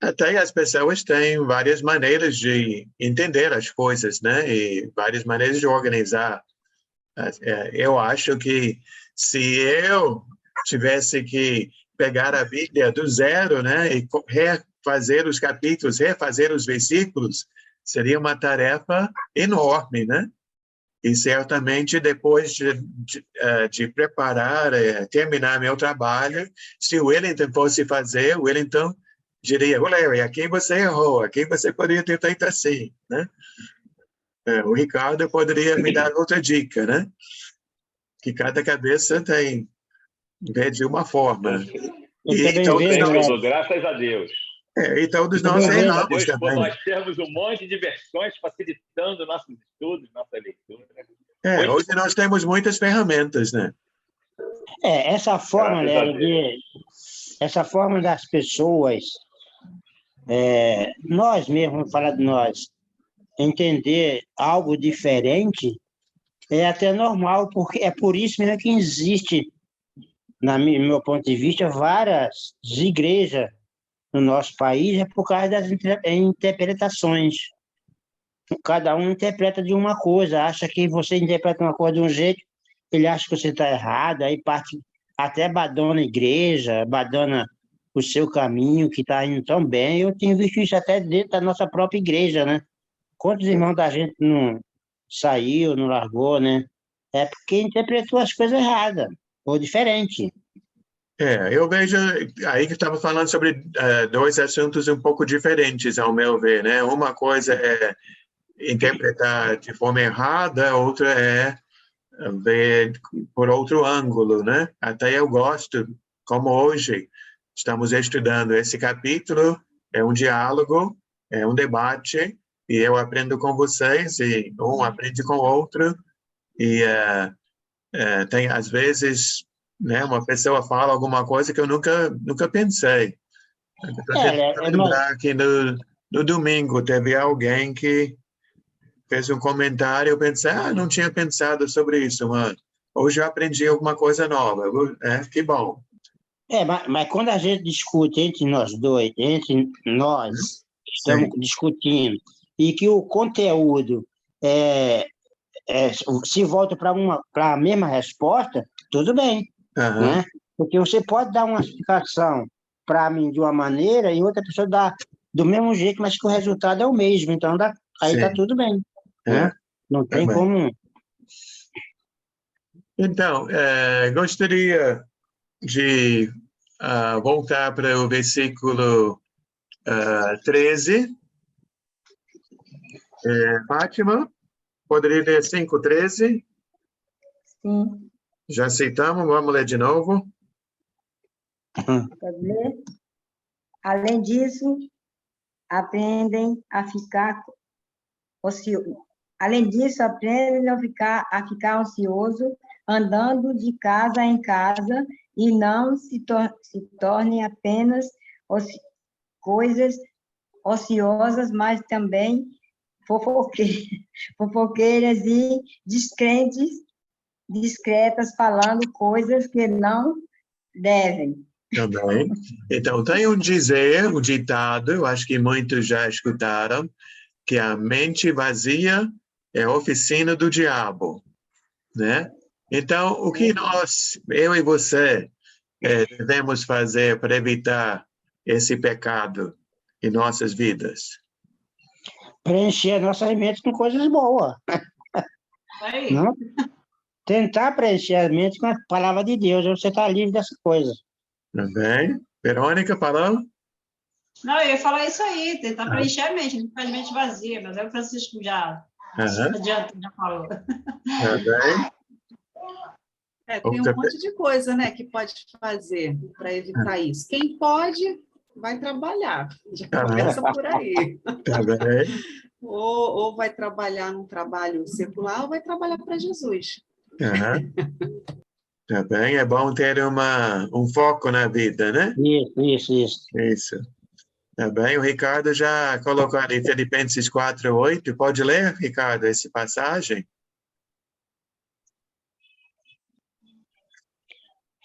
Speaker 1: até as pessoas têm várias maneiras de entender as coisas, né? E várias maneiras de organizar. Eu acho que se eu tivesse que pegar a Bíblia do zero, né? E refazer os capítulos, refazer os versículos, seria uma tarefa enorme, né? E certamente depois de preparar, terminar meu trabalho, se o Wellington fosse fazer, o Wellington diria: Larry, aqui você errou, aqui você poderia ter feito assim, né? O Ricardo poderia me dar outra dica, né? Que cada cabeça vê de uma forma.
Speaker 5: Eu também vejo,
Speaker 9: Tudo, graças a Deus.
Speaker 1: E todos nós erramos
Speaker 9: Deus,
Speaker 1: também.
Speaker 9: por nós termos um monte de versões facilitando nossos estudos, nossa leitura.
Speaker 1: Hoje nós temos muitas ferramentas, né?
Speaker 5: Essa forma, Léo, essa forma das pessoas, nós mesmos, falar de nós, entender algo diferente é até normal, porque é por isso mesmo que existe, no meu ponto de vista, várias igrejas no nosso país, é por causa das interpretações. Cada um interpreta de uma coisa, acha que você interpreta uma coisa de um jeito, ele acha que você está errado, aí parte, até abandona a igreja, abandona o seu caminho, que está indo tão bem. Eu tenho visto isso até dentro da nossa própria igreja, né? Quantos irmãos da gente não saiu, não largou, né? É porque interpretou as coisas erradas, ou diferente.
Speaker 1: Eu vejo aí que estava falando sobre dois assuntos um pouco diferentes, ao meu ver, né? Uma coisa é interpretar de forma errada, outra é ver por outro ângulo, né? Até eu gosto, como hoje estamos estudando esse capítulo, é um diálogo, é um debate, e eu aprendo com vocês, e um aprende com o outro, e tem, às vezes, né, uma pessoa fala alguma coisa que eu nunca pensei. Estou tentando lembrar que no domingo teve alguém que fez um comentário, eu pensei, não tinha pensado sobre isso, mano. Hoje eu aprendi alguma coisa nova, que bom.
Speaker 5: Mas quando a gente discute entre nós dois, entre nós, estamos discutindo, e que o conteúdo se volta para a mesma resposta, tudo bem, né? Porque você pode dar uma explicação para mim de uma maneira e outra pessoa dá do mesmo jeito, mas que o resultado é o mesmo, então aí está tudo bem, né? Não tem como...
Speaker 1: Então, gostaria de voltar para o versículo 13. Fátima, poderia ler 5:13?
Speaker 11: Sim.
Speaker 1: Já aceitamos, vamos ler de novo.
Speaker 11: Pode ler? Além disso, aprendem a ficar ocioso. Além disso, aprendem a ficar ocioso, andando de casa em casa, e não se tornem apenas coisas ociosas, mas também fofoqueiras e descrentes, discretas, falando coisas que não devem.
Speaker 1: Também. Então, tem um ditado, eu acho que muitos já escutaram, que a mente vazia é a oficina do diabo, né? Então, o que eu e você, devemos fazer para evitar esse pecado em nossas vidas?
Speaker 5: Preencher nossas mentes com coisas boas.
Speaker 3: Aí.
Speaker 5: Não? Tentar preencher a mente com a palavra de Deus, você está livre dessas coisas.
Speaker 1: Também. Verônica, falou?
Speaker 3: Não, eu ia falar isso aí, tentar preencher a mente, não faz mente vazia, mas o Francisco já adianta, já falou.
Speaker 1: Também.
Speaker 10: Tem um monte de coisa, né, que pode fazer para evitar isso. Quem pode, vai trabalhar. Já começa por aí.
Speaker 1: Também.
Speaker 10: Ou vai trabalhar num trabalho secular, ou vai trabalhar para Jesus.
Speaker 1: Também é bom ter um foco na vida, né?
Speaker 5: Isso.
Speaker 1: Também o Ricardo já colocou ali Filipenses 4:8. Pode ler, Ricardo, essa passagem?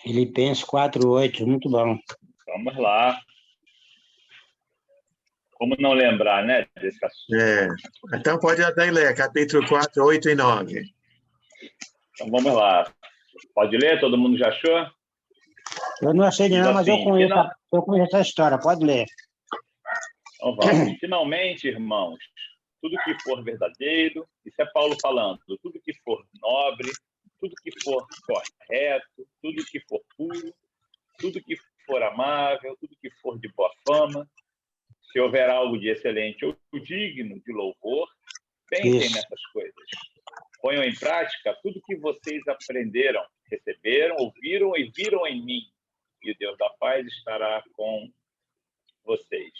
Speaker 5: Filipenses 4:8, muito bom.
Speaker 9: Vamos lá. Como não lembrar, né, desse assunto?
Speaker 1: Então, pode até ler, capítulo 4, 8 e 9.
Speaker 9: Então, vamos lá. Pode ler? Todo mundo já achou?
Speaker 5: Eu não achei não, mas eu conheço essa história. Pode ler.
Speaker 9: Então, vamos. Finalmente, irmãos, tudo que for verdadeiro, isso é Paulo falando, tudo que for nobre, tudo que for correto, tudo que for puro, tudo que for amável, tudo que for de boa fama, se houver algo de excelente ou digno de louvor, pensem nessas coisas. Ponham em prática tudo que vocês aprenderam, receberam, ouviram e viram em mim. E o Deus da paz estará com vocês.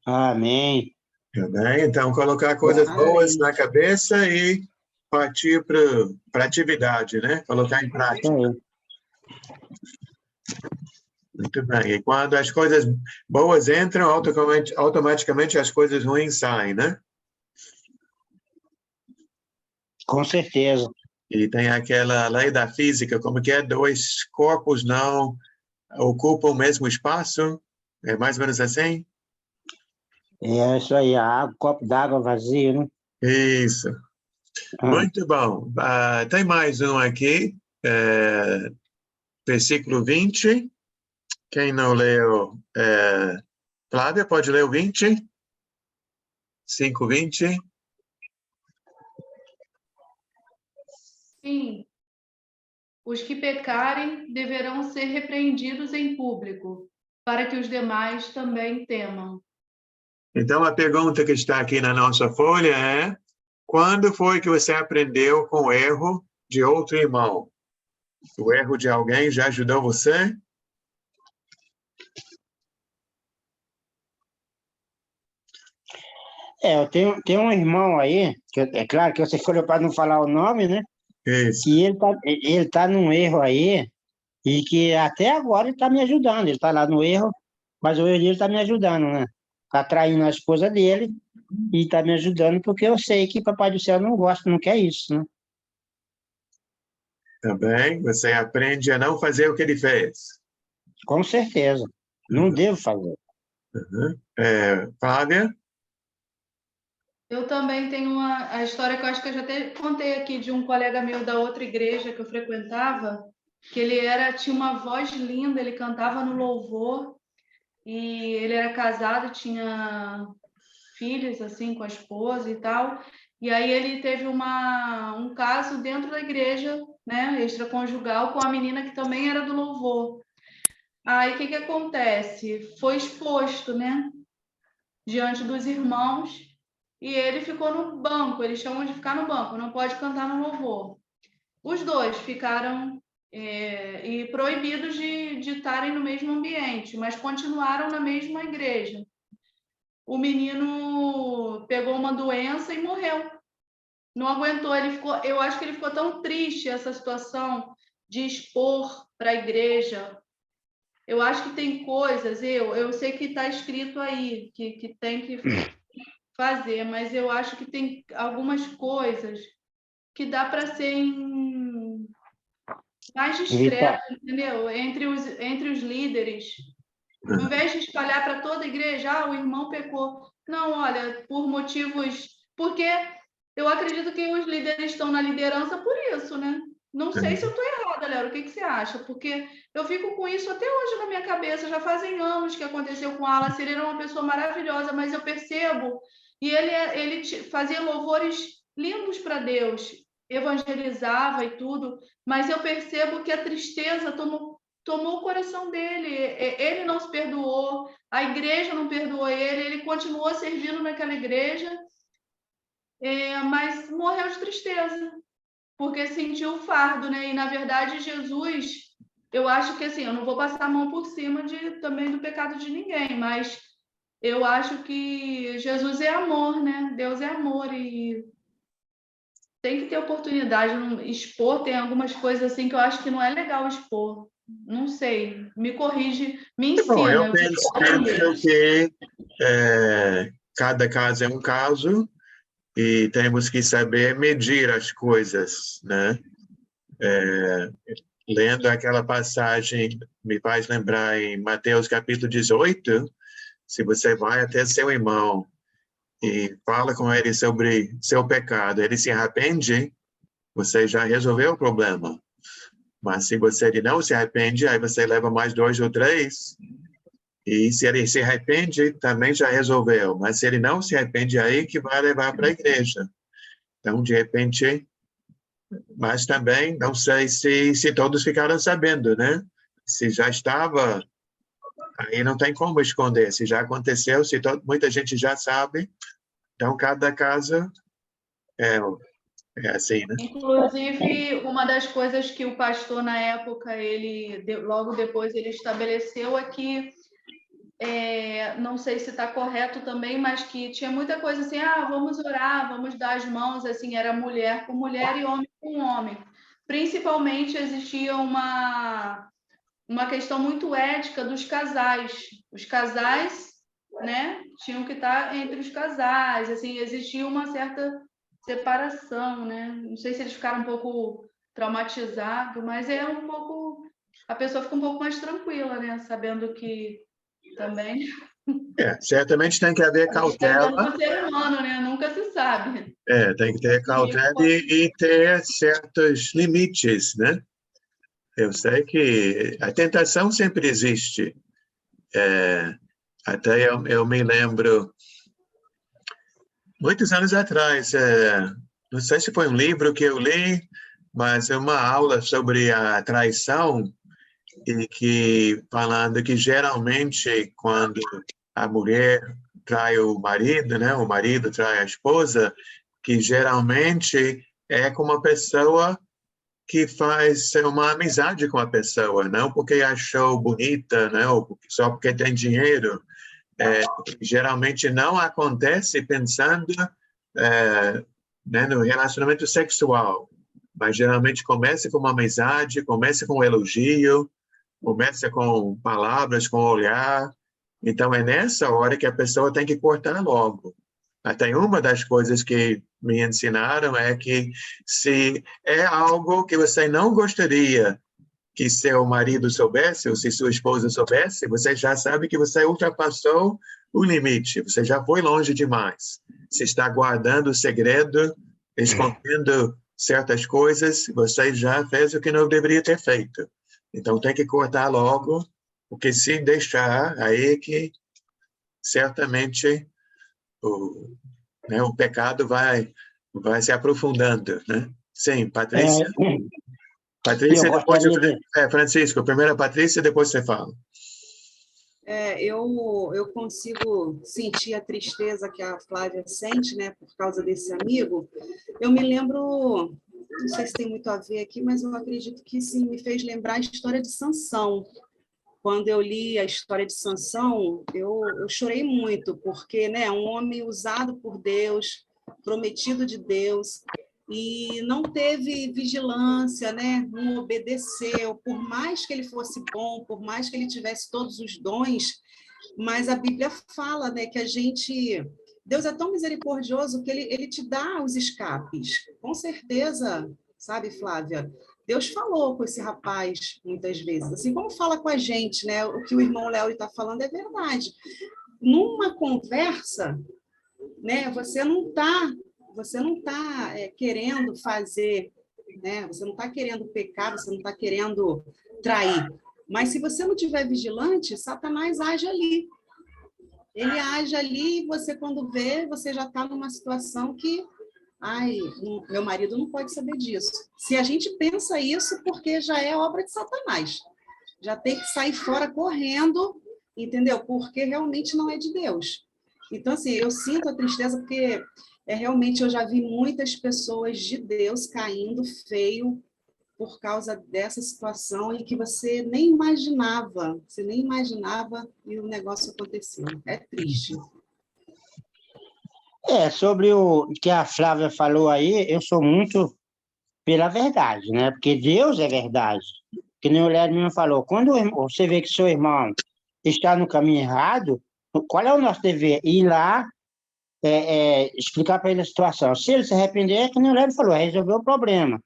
Speaker 5: Amém.
Speaker 1: Então, colocar coisas boas na cabeça e partir para a atividade, né? Colocar em prática. Muito bem. E quando as coisas boas entram, automaticamente as coisas ruins saem, né?
Speaker 5: Com certeza.
Speaker 1: E tem aquela lei da física, como que é? 2 corpos não ocupam o mesmo espaço? É mais ou menos assim?
Speaker 5: É isso aí, copo d'água vazio, né?
Speaker 1: Isso. Muito bom. Tem mais um aqui, versículo 20. Quem não leu, Flávia, pode ler o 20? 5:20.
Speaker 12: Sim. Os que pecarem deverão ser repreendidos em público, para que os demais também temam.
Speaker 1: Então, a pergunta que está aqui na nossa folha é: quando foi que você aprendeu com o erro de outro irmão? O erro de alguém já ajudou você?
Speaker 5: Eu tenho um irmão aí, que é claro que você escolheu para não falar o nome, né?
Speaker 1: Isso.
Speaker 5: Que ele tá num erro aí, e que até agora ele está me ajudando. Ele está lá no erro, mas o erro dele está me ajudando, né? Está traindo a esposa dele e está me ajudando, porque eu sei que Papai do Céu não gosta, não quer isso, né?
Speaker 1: Também, você aprende a não fazer o que ele fez.
Speaker 5: Com certeza. Não devo fazer.
Speaker 1: Flávia?
Speaker 12: Eu também tenho a história que eu acho que eu já até contei aqui de um colega meu da outra igreja que eu frequentava, que ele tinha uma voz linda, ele cantava no louvor e ele era casado, tinha filhos assim com a esposa e tal. E aí ele teve um caso dentro da igreja, né, extraconjugal, com a menina que também era do louvor. Aí o que acontece? Foi exposto, né, diante dos irmãos. E ele ficou no banco, eles chamam de ficar no banco, não pode cantar no louvor. Os dois ficaram e proibidos de estarem no mesmo ambiente, mas continuaram na mesma igreja. O menino pegou uma doença e morreu. Não aguentou, eu acho que ele ficou tão triste essa situação de expor para a igreja. Eu acho que tem coisas, eu sei que está escrito aí, que tem que fazer, mas eu acho que tem algumas coisas que dá para ser mais discreto, entendeu? Entre os líderes. Ao invés de espalhar para toda a igreja, o irmão pecou. Não, olha, por motivos... Porque eu acredito que os líderes estão na liderança por isso, né? Não sei se eu estou errada, Léo, o que você acha? Porque eu fico com isso até hoje na minha cabeça. Já fazem anos que aconteceu com Alan. Ele era uma pessoa maravilhosa, mas eu percebo... E ele fazia louvores lindos para Deus, evangelizava e tudo, mas eu percebo que a tristeza tomou o coração dele. Ele não se perdoou, a igreja não perdoou ele continuou servindo naquela igreja, mas morreu de tristeza, porque sentiu o fardo, né? E, na verdade, Jesus, eu acho que, assim, eu não vou passar a mão por cima também do pecado de ninguém, mas eu acho que Jesus é amor, né? Deus é amor e tem que ter oportunidade, expor. Tem algumas coisas assim que eu acho que não é legal expor. Não sei, me corrige, me ensina.
Speaker 1: Bom, eu penso que cada caso é um caso e temos que saber medir as coisas, né? Lendo aquela passagem, me faz lembrar em Mateus capítulo 18, se você vai até seu irmão e fala com ele sobre seu pecado, ele se arrepende, você já resolveu o problema. Mas se ele não se arrepende, aí você leva mais 2 ou 3, e se ele se arrepende, também já resolveu. Mas se ele não se arrepende, aí que vai levar para a igreja. Então, de repente, mas também, não sei se todos ficaram sabendo, né? Se já estava, aí não tem como esconder. Se já aconteceu, muita gente já sabe, então cada caso é assim, né?
Speaker 12: Inclusive, uma das coisas que o pastor, na época, logo depois ele estabeleceu é que, não sei se está correto também, mas que tinha muita coisa assim, vamos orar, vamos dar as mãos, assim, era mulher com mulher e homem com homem. Principalmente existia uma questão muito ética dos casais. Os casais, né, tinham que estar entre os casais, assim, existia uma certa separação, né? Não sei se eles ficaram um pouco traumatizados, mas a pessoa fica um pouco mais tranquila, né? Sabendo que também...
Speaker 1: Certamente tem que haver cautela.
Speaker 12: É ser humano, né? Nunca se sabe.
Speaker 1: Tem que ter cautela e ter certos limites, né? Eu sei que a tentação sempre existe. Até eu me lembro, muitos anos atrás, não sei se foi um livro que eu li, mas é uma aula sobre a traição, e que falando que geralmente quando a mulher trai o marido, né, o marido trai a esposa, que geralmente é com uma pessoa que faz uma amizade com a pessoa, não porque achou bonita, né, ou só porque tem dinheiro. Geralmente não acontece pensando né, no relacionamento sexual, mas geralmente começa com uma amizade, começa com um elogio, começa com palavras, com olhar. Então, é nessa hora que a pessoa tem que cortar logo. Até uma das coisas que me ensinaram é que se é algo que você não gostaria que seu marido soubesse, ou se sua esposa soubesse, você já sabe que você ultrapassou o limite, você já foi longe demais. Se está guardando o segredo, escondendo certas coisas, você já fez o que não deveria ter feito. Então, tem que cortar logo, porque se deixar, aí que certamente o pecado vai se aprofundando, né? Sim, Patrícia. Patrícia, depois Francisco. Primeiro a Patrícia, depois você fala.
Speaker 13: Eu consigo sentir a tristeza que a Flávia sente, né, por causa desse amigo. Eu me lembro, não sei se tem muito a ver aqui, mas eu acredito que sim, me fez lembrar a história de Sansão. Quando eu li a história de Sansão, eu chorei muito, porque, né, um homem usado por Deus, prometido de Deus, e não teve vigilância, né? Não obedeceu, por mais que ele fosse bom, por mais que ele tivesse todos os dons, mas a Bíblia fala, né, que Deus é tão misericordioso que ele te dá os escapes. Com certeza, sabe, Flávia? Deus falou com esse rapaz muitas vezes, assim como fala com a gente, né? O que o irmão Léo está falando é verdade. Numa conversa, né? Você não está querendo fazer, né? Você não está querendo pecar, você não está querendo trair. Mas se você não estiver vigilante, Satanás age ali. Ele age ali e você, quando vê, você já está numa situação que, meu marido não pode saber disso. Se a gente pensa isso, porque já é obra de Satanás. Já tem que sair fora correndo, entendeu? Porque realmente não é de Deus. Então, assim, eu sinto a tristeza porque realmente eu já vi muitas pessoas de Deus caindo feio por causa dessa situação e que você nem imaginava e o negócio aconteceu. É triste.
Speaker 5: Sobre o que a Flávia falou aí, eu sou muito pela verdade, né? Porque Deus é verdade. Que nem o Léo mesmo falou, quando você vê que seu irmão está no caminho errado, qual é o nosso dever? Ir lá, explicar para ele a situação. Se ele se arrepender, que nem o Léo falou, resolver o problema.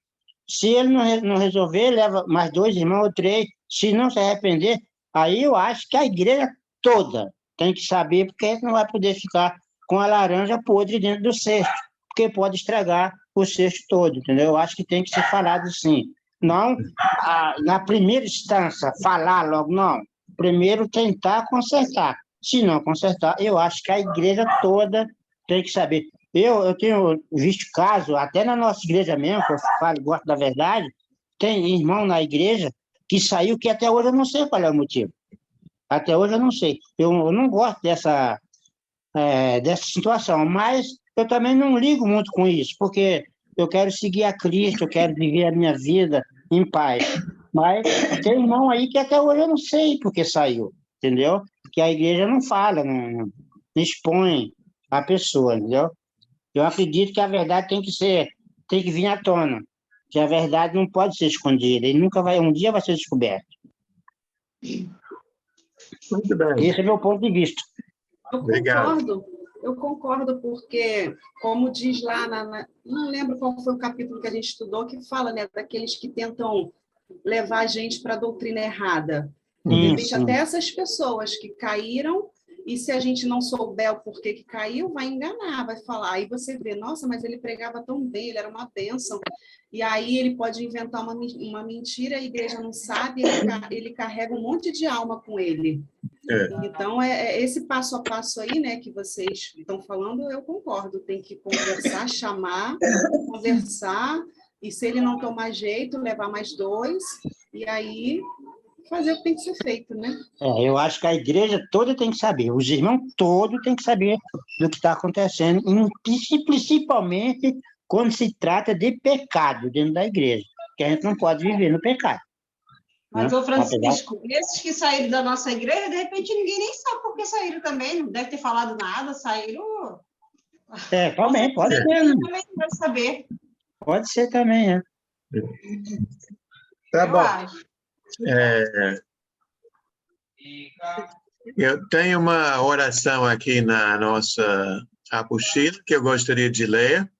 Speaker 5: Se ele não resolver, leva mais 2 irmãos ou 3. Se não se arrepender, aí eu acho que a igreja toda tem que saber, porque não vai poder ficar com a laranja podre dentro do cesto, porque pode estragar o cesto todo, entendeu? Eu acho que tem que ser falado sim. Não, na primeira instância, falar logo, não. Primeiro tentar consertar. Se não consertar, eu acho que a igreja toda tem que saber. Eu tenho visto casos, até na nossa igreja mesmo, que eu falo, gosto da verdade, tem irmão na igreja que saiu, que até hoje eu não sei qual é o motivo. Até hoje eu não sei. Eu não gosto dessa situação, mas eu também não ligo muito com isso, porque eu quero seguir a Cristo, eu quero viver a minha vida em paz. Mas tem irmão aí que até hoje eu não sei por que saiu, entendeu? Que a igreja não fala, não expõe a pessoa, entendeu? Eu acredito que a verdade tem que vir à tona, que a verdade não pode ser escondida, e um dia vai ser descoberto.
Speaker 1: Muito bem.
Speaker 5: Esse é meu ponto de vista.
Speaker 13: Eu concordo, porque, como diz lá, não lembro qual foi o capítulo que a gente estudou, que fala, né, daqueles que tentam levar a gente para a doutrina errada. De repente, até essas pessoas que caíram, e se a gente não souber o porquê que caiu, vai enganar, vai falar. Aí você vê, nossa, mas ele pregava tão bem, ele era uma bênção. E aí ele pode inventar uma mentira, a igreja não sabe, ele carrega um monte de alma com ele. Então, esse passo a passo aí, né, que vocês estão falando, eu concordo. Tem que conversar, conversar, e se ele não tomar jeito, levar mais 2, e aí fazer o que tem que ser feito, né?
Speaker 5: Eu acho que a igreja toda tem que saber, os irmãos todos têm que saber do que está acontecendo, principalmente quando se trata de pecado dentro da igreja, que a gente não pode viver no pecado.
Speaker 3: Mas, ô Francisco, esses que saíram da nossa igreja, de repente ninguém nem sabe por que saíram também, não deve ter falado nada, saíram...
Speaker 5: Também, pode ser.
Speaker 3: Também não deve saber.
Speaker 5: Pode ser também,
Speaker 1: Tá bom. Eu tenho uma oração aqui na nossa apostila que eu gostaria de ler.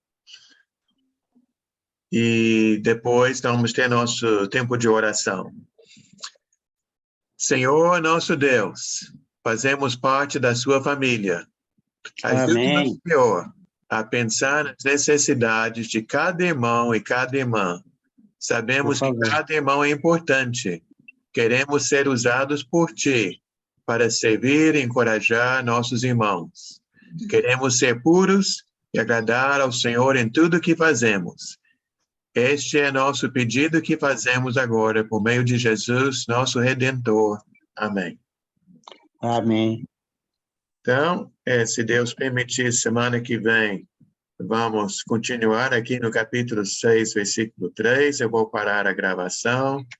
Speaker 1: E depois vamos ter nosso tempo de oração. Senhor, nosso Deus, fazemos parte da sua família. Ajude-nos, Senhor, a pensar nas necessidades de cada irmão e cada irmã. Sabemos que cada irmão é importante. Queremos ser usados por Ti para servir e encorajar nossos irmãos. Queremos ser puros e agradar ao Senhor em tudo que fazemos. Este é nosso pedido que fazemos agora, por meio de Jesus, nosso Redentor. Amém.
Speaker 5: Amém.
Speaker 1: Então, se Deus permitir, semana que vem, vamos continuar aqui no capítulo 6, versículo 3. Eu vou parar a gravação.